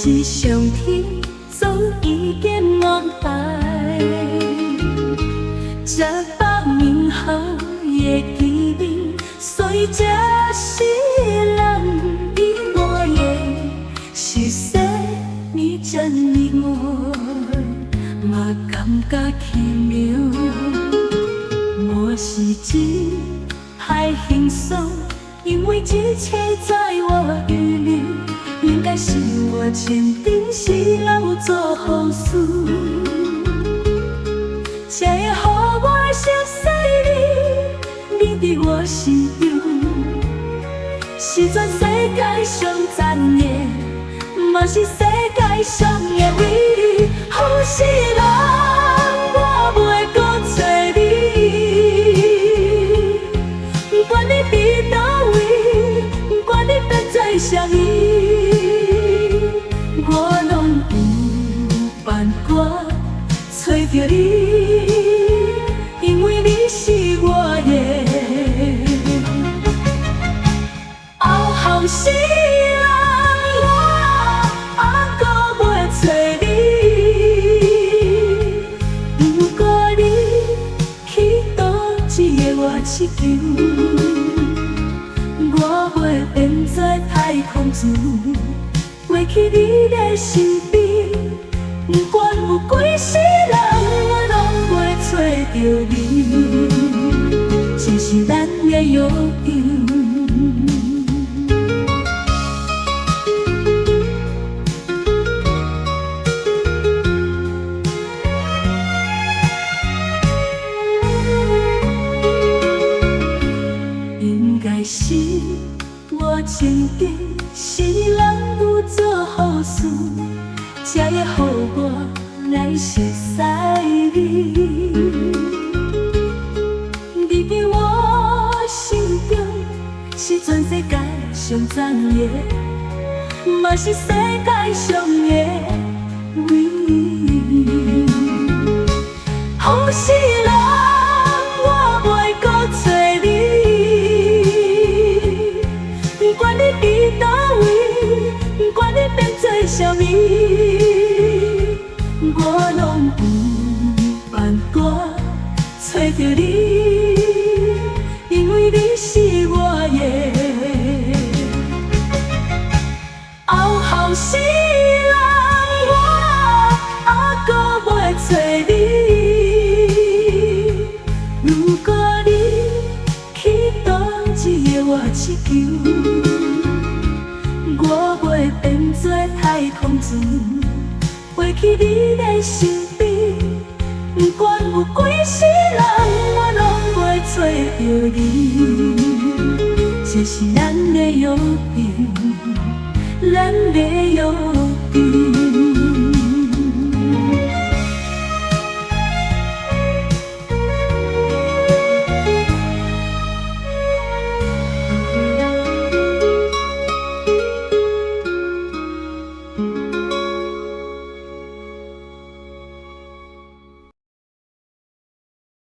是上天总已经安排，这百年后的见面，所以这是人比我的是谁你真意外，嘛感觉奇妙。我是真太轻松，因为一切在我预料。应该是我前定是人做好事，才会予我熟悉你，你伫我心中，是全世界上赞的，嘛是世界上的美丽。好是人，我袂搁找你，不管你伫倒位，不管你变做啥物。我拢有办法找着你，因为你是我的后世人，我还搁袂找你。如果你去倒一个月地球，我会变做太空船。飞去你的身边，不管有几世人，我拢袂找着你，这是咱的约定。应该是我前定是人。做好事，才会予我来熟悉你。你伫我心中是全世界上赞的，嘛是世界上的唯一。好是人，我袂搁找你，不管你伫倒位。不管你变做啥物，我拢有办法找着你，因为你是我的后世人，我还搁袂找你。如果你去倒一个月地球，我会变做太空船，飞去你的身边。不管有几世人，我拢袂找着你。这是咱的约定，咱的约定。